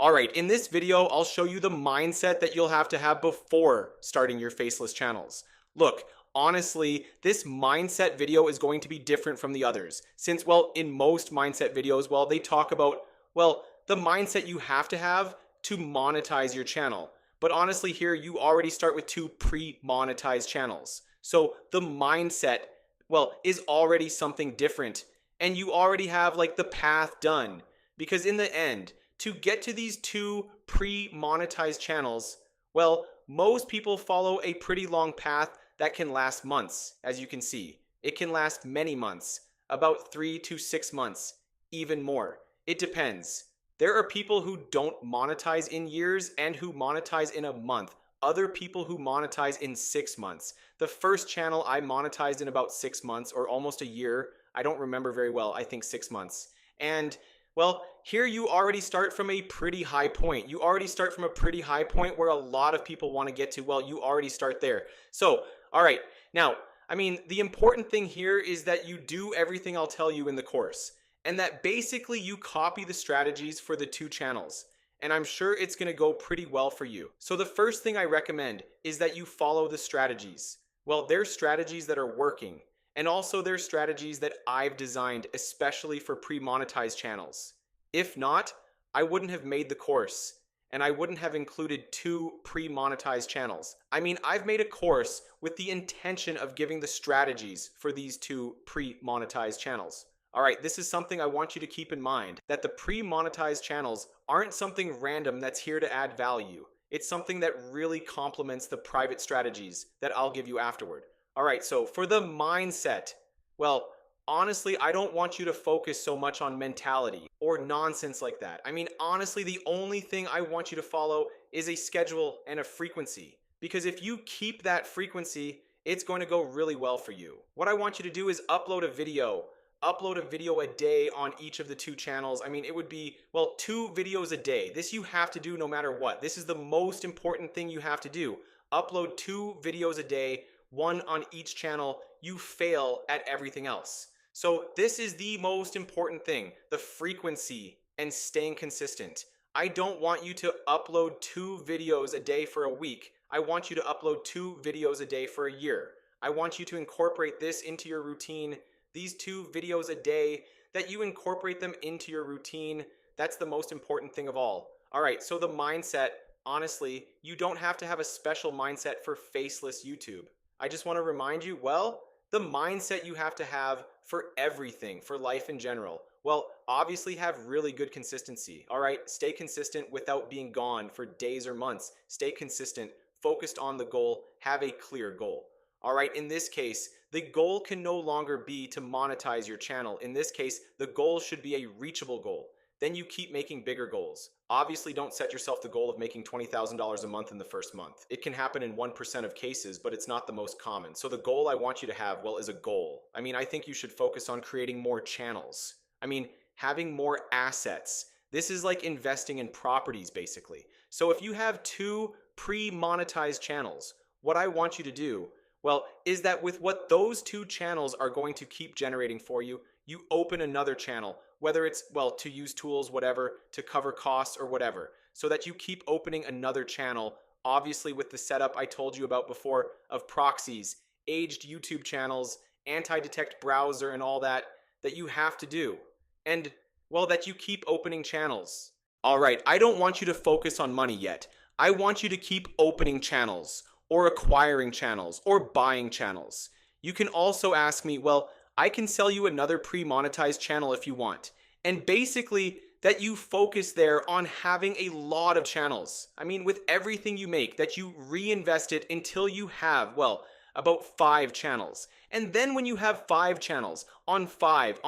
Alright, in this video, I'll show you the mindset that you'll have to have before starting your faceless channels. Look, honestly, this mindset video is going to be different from the others. Since, well, in most mindset videos, well, they talk about, well, the mindset you have to monetize your channel. But honestly, here you already start with two pre-monetized channels. So the mindset, well, is already something different. And you already have like the path done. Because in the end, to get to these two pre-monetized channels, well, most people follow a pretty long path that can last months, as you can see. It can last many months, about 3 to 6 months, even more. It depends. There are people who don't monetize in years and who monetize in a month. Other people who monetize in 6 months. The first channel I monetized in about 6 months or almost a year. I don't remember very well. I think 6 months. And well, here you already start from a pretty high point. You already start from a pretty high point where a lot of people want to get to. Well, you already start there. So, all right. Now, I mean, the important thing here is that you do everything I'll tell you in the course, and that basically you copy the strategies for the two channels. And I'm sure it's going to go pretty well for you. So the first thing I recommend is that you follow the strategies. Well, there's strategies that are working, and also there's strategies that I've designed especially for pre-monetized channels. If not, I wouldn't have made the course, and I wouldn't have included two pre-monetized channels. I mean, I've made a course with the intention of giving the strategies for these two pre-monetized channels. Alright, this is something I want you to keep in mind, that the pre-monetized channels aren't something random that's here to add value. It's something that really complements the private strategies that I'll give you afterward. Alright, so for the mindset, well, honestly, I don't want you to focus so much on mentality or nonsense like that. I mean, honestly, the only thing I want you to follow is a schedule and a frequency. Because if you keep that frequency, it's going to go really well for you. What I want you to do is upload a video. Upload a video a day on each of the two channels. I mean, it would be, well, 2 videos a day. This you have to do no matter what. This is the most important thing you have to do. Upload 2 videos a day, one on each channel. You fail at everything else. So this is the most important thing, the frequency and staying consistent. I don't want you to upload 2 videos a day for a week. I want you to upload 2 videos a day for a year. I want you to incorporate this into your routine. These 2 videos a day, that you incorporate them into your routine. That's the most important thing of all. All right, so the mindset, honestly, you don't have to have a special mindset for faceless YouTube. I just want to remind you, well, the mindset you have to have for everything, for life in general. Well, obviously have really good consistency. All right, stay consistent without being gone for days or months. Stay consistent, focused on the goal, have a clear goal. All right, in this case, the goal can no longer be to monetize your channel. In this case, the goal should be a reachable goal. Then you keep making bigger goals. Obviously, don't set yourself the goal of making $20,000 a month in the first month. It can happen in 1% of cases, but it's not the most common. So the goal I want you to have, well, is a goal. I mean, I think you should focus on creating more channels. I mean, having more assets. This is like investing in properties, basically. So if you have two pre-monetized channels, what I want you to do, well, is that with what those two channels are going to keep generating for you, you open another channel, whether it's, well, to use tools, whatever, to cover costs or whatever, so that you keep opening another channel, obviously with the setup I told you about before of proxies, aged YouTube channels, anti-detect browser and all that, that you have to do. And, well, that you keep opening channels. All right, I don't want you to focus on money yet. I want you to keep opening channels, or acquiring channels, or buying channels. You can also ask me, well, I can sell you another pre-monetized channel if you want. And basically, that you focus there on having a lot of channels. I mean, with everything you make, that you reinvest it until you have, well, about 5 channels. And then when you have 5 channels, on 5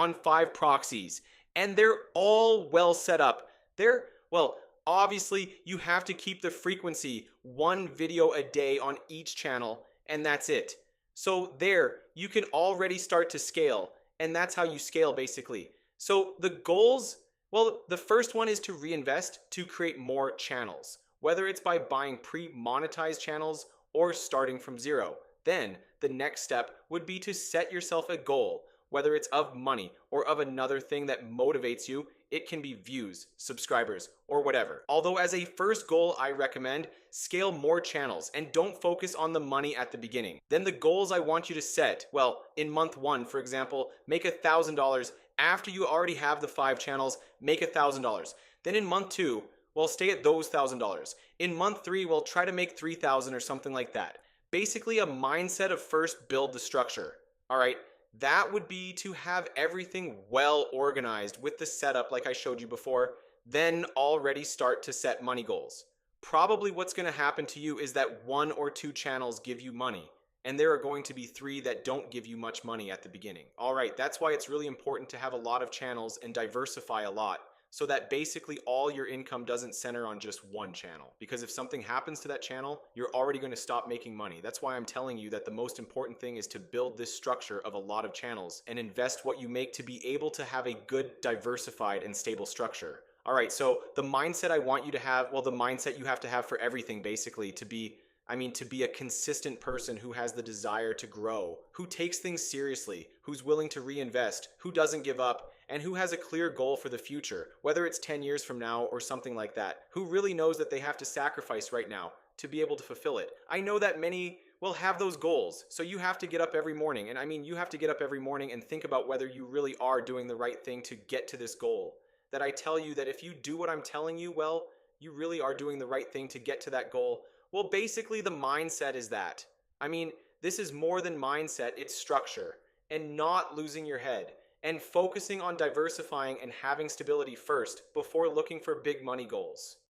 proxies, and they're all well set up, they're, well, obviously, you have to keep the frequency 1 video a day on each channel, and that's it. So there, you can already start to scale, and that's how you scale basically. So the goals, well, the first one is to reinvest to create more channels, whether it's by buying pre-monetized channels or starting from zero. Then the next step would be to set yourself a goal. whether it's of money or of another thing that motivates you. It can be views, subscribers, or whatever. Although as a first goal, I recommend scale more channels and don't focus on the money at the beginning. Then the goals I want you to set, well, in month 1, for example, make $1,000. After you already have the 5 channels, make $1,000. Then in month 2, well, stay at those $1,000. In month 3, well, try to make 3,000 or something like that. Basically a mindset of first build the structure. All right, that would be to have everything well organized with the setup like I showed you before, then already start to set money goals. Probably what's going to happen to you is that 1 or 2 channels give you money, and there are going to be 3 that don't give you much money at the beginning. All right, that's why it's really important to have a lot of channels and diversify a lot, so that basically all your income doesn't center on just one channel. Because if something happens to that channel, you're already going to stop making money. That's why I'm telling you that the most important thing is to build this structure of a lot of channels and invest what you make to be able to have a good, diversified, and stable structure. All right, so the mindset I want you to have, well, the mindset you have to have for everything basically to be a consistent person who has the desire to grow, who takes things seriously, who's willing to reinvest, who doesn't give up, and who has a clear goal for the future, whether it's 10 years from now or something like that, who really knows that they have to sacrifice right now to be able to fulfill it. I know that many will have those goals, so you have to get up every morning, and you have to get up every morning and think about whether you really are doing the right thing to get to this goal. That I tell you that if you do what I'm telling you, well, you really are doing the right thing to get to that goal. Well, basically the mindset is that. This is more than mindset, it's structure, and not losing your head, and focusing on diversifying and having stability first before looking for big money goals.